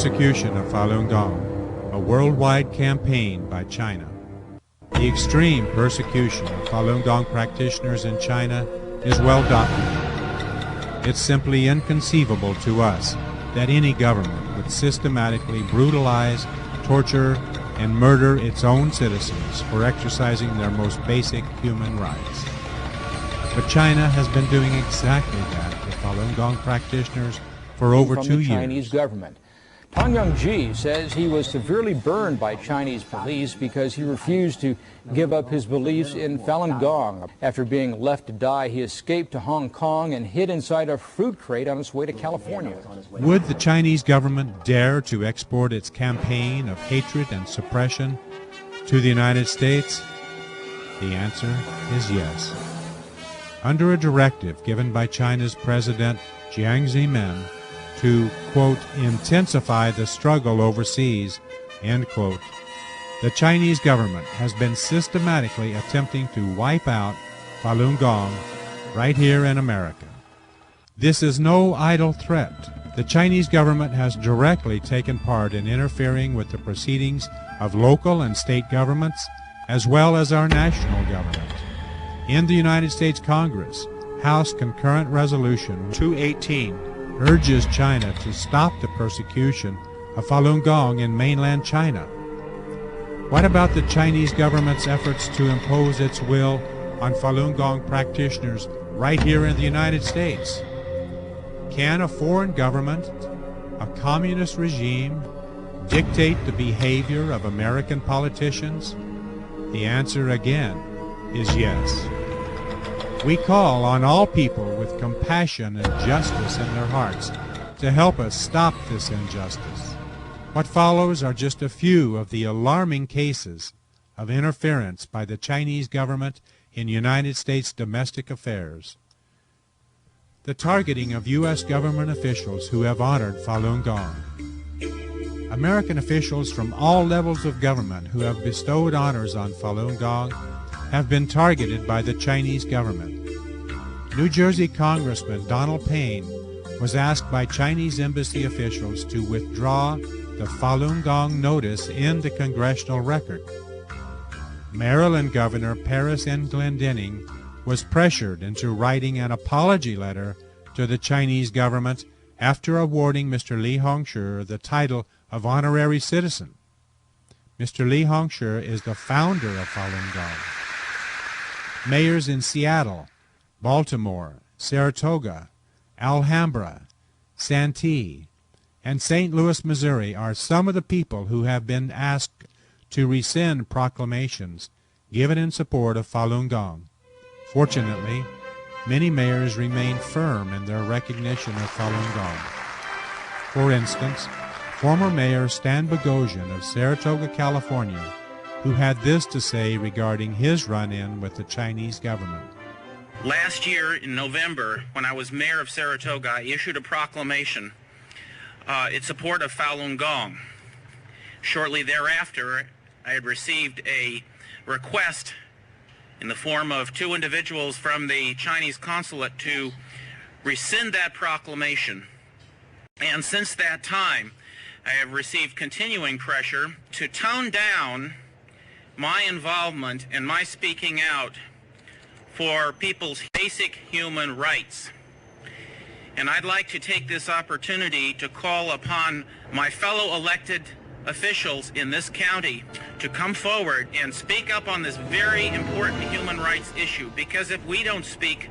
persecution of Falun Gong, a worldwide campaign by China. The extreme persecution of Falun Gong practitioners in China is well documented. It's simply inconceivable to us that any government would systematically brutalize, torture, and murder its own citizens for exercising their most basic human rights. But China has been doing exactly that to Falun Gong practitioners for over 2 years. Chinese government. Tang Yongji says he was severely burned by Chinese police because he refused to give up his beliefs in Falun Gong. After being left to die, he escaped to Hong Kong and hid inside a fruit crate on his way to California. Would the Chinese government dare to export its campaign of hatred and suppression to the United States? The answer is yes. Under a directive given by China's President Jiang Zemin to, quote, intensify the struggle overseas, end quote, the Chinese government has been systematically attempting to wipe out Falun Gong right here in America. This is no idle threat. The Chinese government has directly taken part in interfering with the proceedings of local and state governments, as well as our national government. In the United States Congress, House Concurrent Resolution 218 urges China to stop the persecution of Falun Gong in mainland China. What about the Chinese government's efforts to impose its will on Falun Gong practitioners right here in the United States? Can a foreign government, a communist regime, dictate the behavior of American politicians? The answer again is yes. We call on all people with compassion and justice in their hearts to help us stop this injustice. What follows are just a few of the alarming cases of interference by the Chinese government in United States domestic affairs. The targeting of U.S. government officials who have honored Falun Gong. American officials from all levels of government who have bestowed honors on Falun Gong have been targeted by the Chinese government. New Jersey Congressman Donald Payne was asked by Chinese embassy officials to withdraw the Falun Gong notice in the congressional record. Maryland Governor Paris N. Glendening was pressured into writing an apology letter to the Chinese government after awarding Mr. Li Hongshi the title of honorary citizen. Mr. Li Hongshi is the founder of Falun Gong. Mayors in Seattle, Baltimore, Saratoga, Alhambra, Santee, and St. Louis, Missouri are some of the people who have been asked to rescind proclamations given in support of Falun Gong. Fortunately, many mayors remain firm in their recognition of Falun Gong. For instance, former Mayor Stan Bogosian of Saratoga, California, who had this to say regarding his run-in with the Chinese government. Last year in November, when I was mayor of Saratoga, I issued a proclamation in support of Falun Gong. Shortly thereafter, I had received a request in the form of 2 individuals from the Chinese consulate to rescind that proclamation. And since that time, I have received continuing pressure to tone down my involvement and my speaking out for people's basic human rights. And I'd like to take this opportunity to call upon my fellow elected officials in this county to come forward and speak up on this very important human rights issue, because if we don't speak,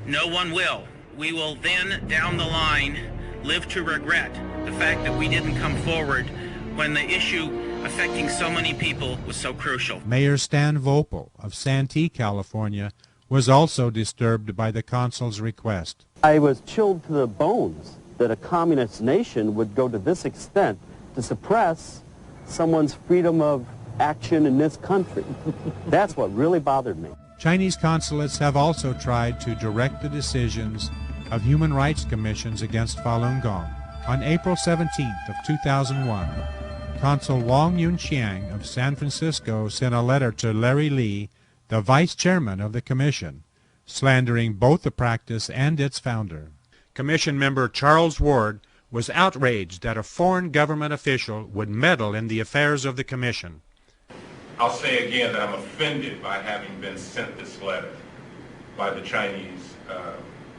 no one will. We will then, down the line, live to regret the fact that we didn't come forward when the issue affecting so many people was so crucial. Mayor Stan Vopel of Santee, California, was also disturbed by the consul's request. I was chilled to the bones that a communist nation would go to this extent to suppress someone's freedom of action in this country. That's what really bothered me. Chinese consulates have also tried to direct the decisions of human rights commissions against Falun Gong. On April 17th of 2001, Consul Wang Yunqiang of San Francisco sent a letter to Larry Lee, the vice chairman of the commission, slandering both the practice and its founder. Commission member Charles Ward was outraged that a foreign government official would meddle in the affairs of the Commission. I'll say again that I'm offended by having been sent this letter by the Chinese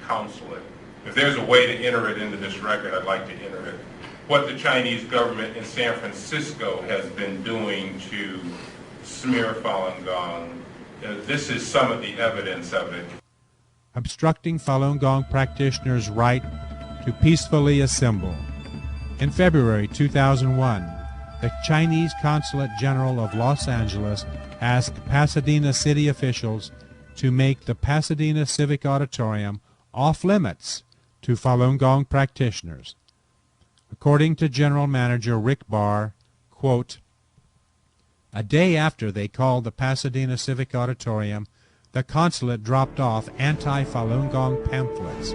consulate. If there's a way to enter it into this record, I'd like to enter it. What the Chinese government in San Francisco has been doing to smear Falun Gong, this is some of the evidence of it. Obstructing Falun Gong practitioners' right to peacefully assemble. In February 2001, the Chinese Consulate General of Los Angeles asked Pasadena city officials to make the Pasadena Civic Auditorium off-limits to Falun Gong practitioners. According to General Manager Rick Barr, quote, "A day after they called the Pasadena Civic Auditorium, the consulate dropped off anti-Falun Gong pamphlets.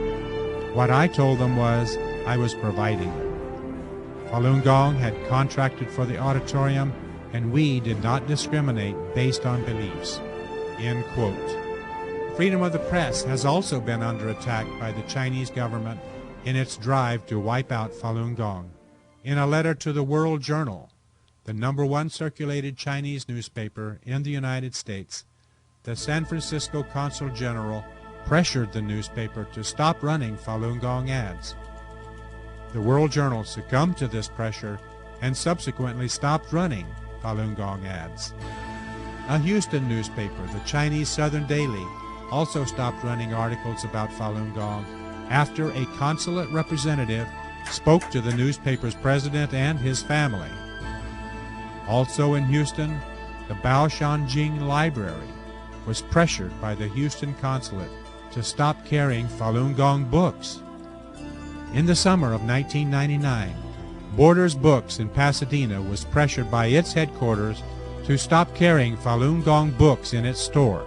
What I told them was I was providing them. Falun Gong had contracted for the auditorium, and we did not discriminate based on beliefs." End quote. Freedom of the press has also been under attack by the Chinese government in its drive to wipe out Falun Gong. In a letter to the World Journal, the #1 circulated Chinese newspaper in the United States, the San Francisco Consul General pressured the newspaper to stop running Falun Gong ads. The World Journal succumbed to this pressure and subsequently stopped running Falun Gong ads. A Houston newspaper, the Chinese Southern Daily, also stopped running articles about Falun Gong after a consulate representative spoke to the newspaper's president and his family. Also in Houston, the Baoshanjing Library was pressured by the Houston consulate to stop carrying Falun Gong books. In the summer of 1999, Borders Books in Pasadena was pressured by its headquarters to stop carrying Falun Gong books in its store.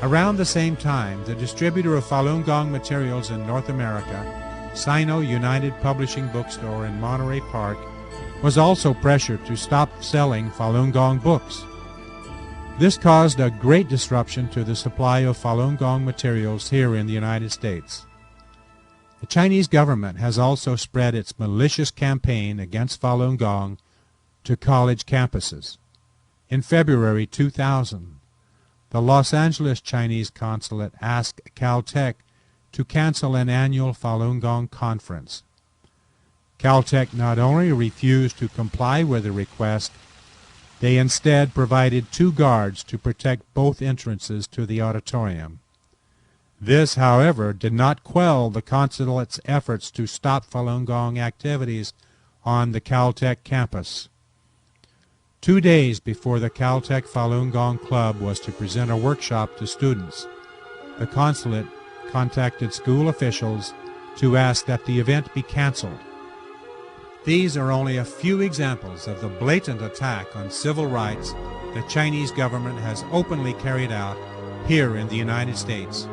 Around the same time, the distributor of Falun Gong materials in North America, Sino United Publishing Bookstore in Monterey Park, was also pressured to stop selling Falun Gong books. This caused a great disruption to the supply of Falun Gong materials here in the United States. The Chinese government has also spread its malicious campaign against Falun Gong to college campuses. In February 2000, the Los Angeles Chinese Consulate asked Caltech to cancel an annual Falun Gong conference. Caltech not only refused to comply with the request, they instead provided 2 guards to protect both entrances to the auditorium. This, however, did not quell the consulate's efforts to stop Falun Gong activities on the Caltech campus. 2 days before the Caltech Falun Gong Club was to present a workshop to students, the consulate contacted school officials to ask that the event be canceled. These are only a few examples of the blatant attack on civil rights the Chinese government has openly carried out here in the United States.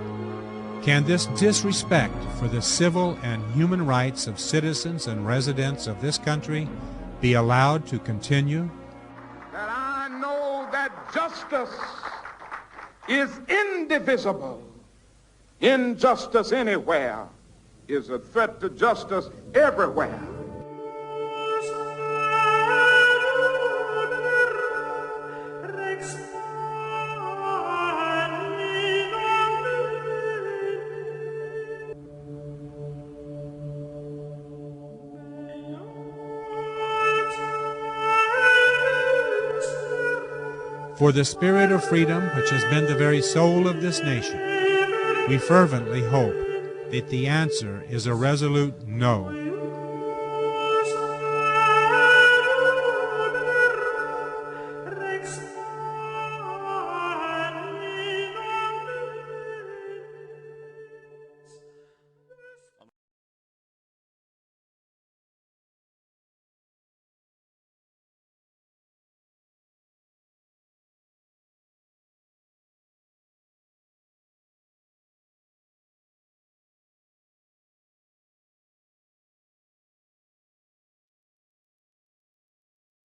Can this disrespect for the civil and human rights of citizens and residents of this country be allowed to continue? That I know that justice is indivisible. Injustice anywhere is a threat to justice everywhere. For the spirit of freedom, which has been the very soul of this nation, we fervently hope that the answer is a resolute no.